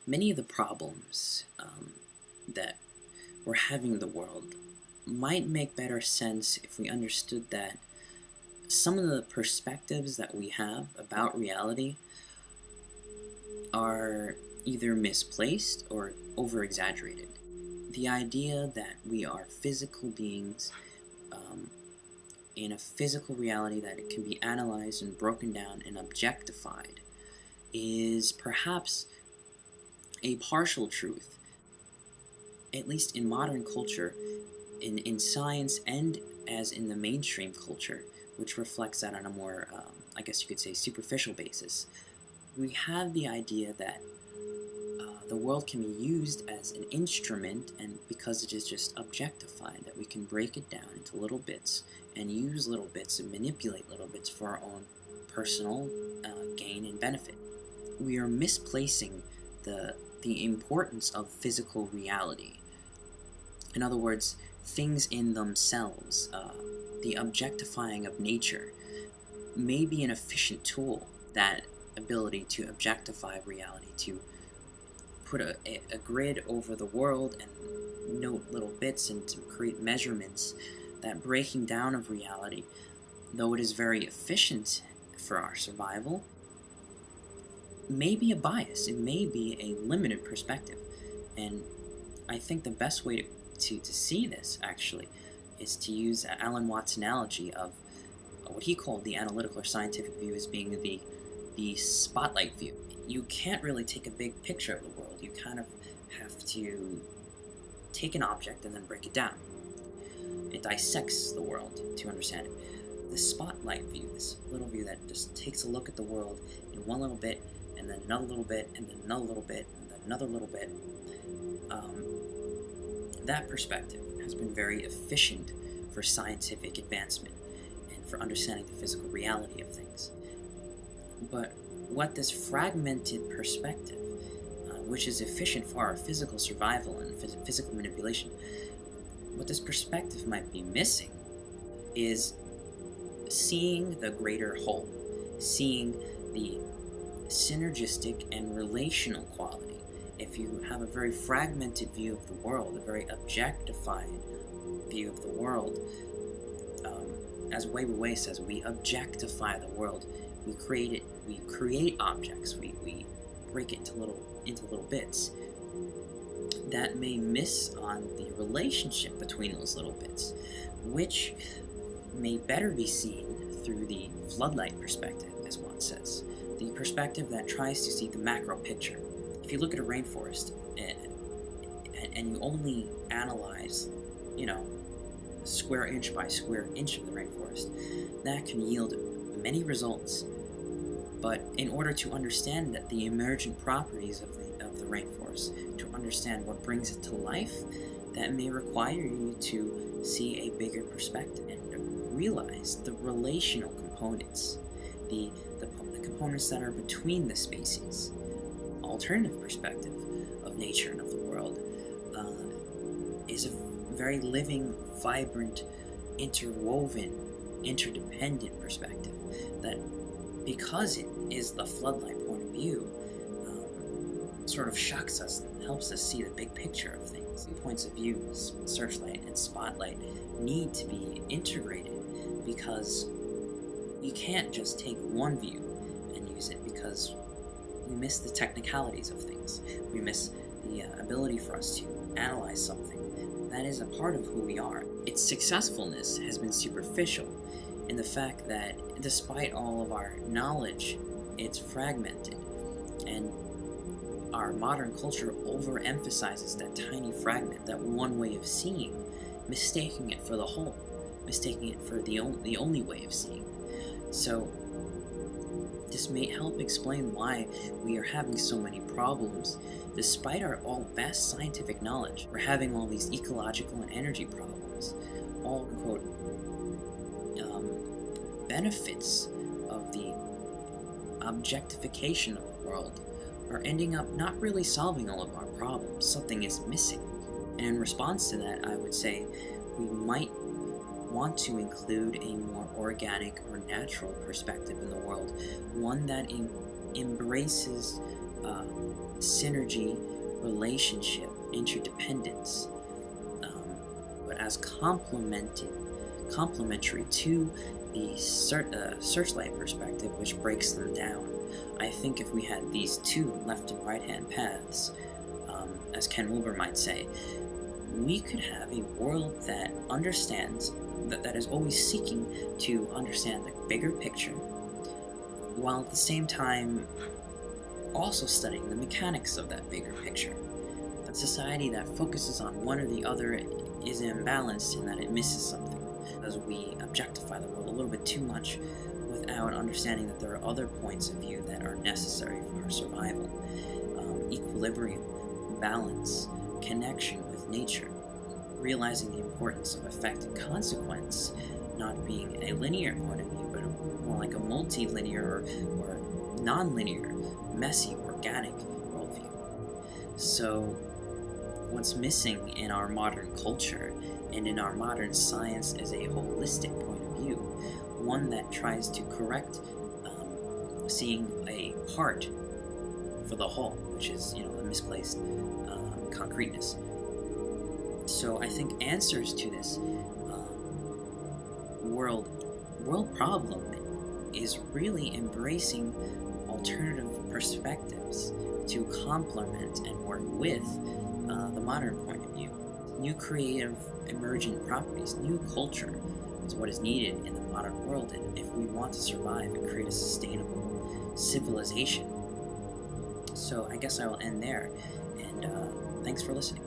Many of the problems that we're having in the world might make better sense if we understood that some of the perspectives that we have about reality are either misplaced or over exaggerated. The idea that we are physical beings um, in a physical reality that it can be analyzed and broken down and objectified is perhaps a partial truth, at least in modern culture, in science, and as in the mainstream culture, which reflects that on a more, I guess you could say, superficial basis. We have the idea that the world can be used as an instrument, and because it is just objectified, that we can break it down into little bits and use little bits and manipulate little bits for our own personal gain and benefit. We are misplacing the importance of physical reality. In other words, things in themselves, the objectifying of nature, may be an efficient tool. That ability to objectify reality, to put a grid over the world and note little bits and to create measurements, that breaking down of reality, though it is very efficient for our survival, may be a bias. It may be a limited perspective. And I think the best way to see this, actually, is to use Alan Watts' analogy of what he called the analytical or scientific view as being the spotlight view. You can't really take a big picture of the world. You kind of have to take an object and then break it down. It dissects the world to understand it. The spotlight view, this little view that just takes a look at the world in one little bit, and then another little bit, and then another little bit, and then another little bit. That perspective has been very efficient for scientific advancement and for understanding the physical reality of things. But what this fragmented perspective, which is efficient for our physical survival and physical manipulation, what this perspective might be missing is seeing the greater whole, seeing the synergistic and relational quality. If you have a very fragmented view of the world, a very objectified view of the world, as Wei Wu says, we objectify the world. We create objects. We break it into little bits. That may miss on the relationship between those little bits, which may better be seen through the floodlight perspective, as one says, the perspective that tries to see the macro picture. If you look at a rainforest and you only analyze, square inch by square inch of the rainforest, that can yield many results. But in order to understand the emergent properties of the rainforest, to understand what brings it to life, that may require you to see a bigger perspective and realize the relational components, the components that are between the species. Alternative perspective of nature and of the world is a very living, vibrant, interwoven, interdependent perspective that, because it is the floodlight point of view, sort of shocks us and helps us see the big picture of things. The points of view, searchlight and spotlight, need to be integrated, because you can't just take one view and use it, because we miss the technicalities of things. We miss the ability for us to analyze something that is a part of who we are. Its successfulness has been superficial in the fact that despite all of our knowledge, it's fragmented, and our modern culture overemphasizes that tiny fragment, that one way of seeing, mistaking it for the whole, mistaking it for the only way of seeing. So this may help explain why we are having so many problems. Despite our vast scientific knowledge, we're having all these ecological and energy problems. All, quote, benefits of the objectification of the world are ending up not really solving all of our problems. Something is missing. And in response to that, I would say we might want to include a more organic or natural perspective in the world, one that embraces synergy, relationship, interdependence, but as complementary to the searchlight perspective, which breaks them down. I think if we had these two left and right-hand paths, as Ken Wilber might say, we could have a world that understands, that is always seeking to understand the bigger picture, while at the same time also studying the mechanics of that bigger picture. A society that focuses on one or the other is imbalanced in that it misses something, as we objectify the world a little bit too much without understanding that there are other points of view that are necessary for our survival. Equilibrium, balance, connection with nature, realizing the importance of effect and consequence not being a linear point of view, but more like a multi-linear or non-linear, messy, organic worldview. So what's missing in our modern culture and in our modern science is a holistic point of view, one that tries to correct seeing a part for the whole, which is, the misplaced concreteness. So I think answers to this world problem is really embracing alternative perspectives to complement and work with the modern point of view. New creative emergent properties, new culture is what is needed in the modern world, and if we want to survive and create a sustainable civilization. So I guess I will end there, and thanks for listening.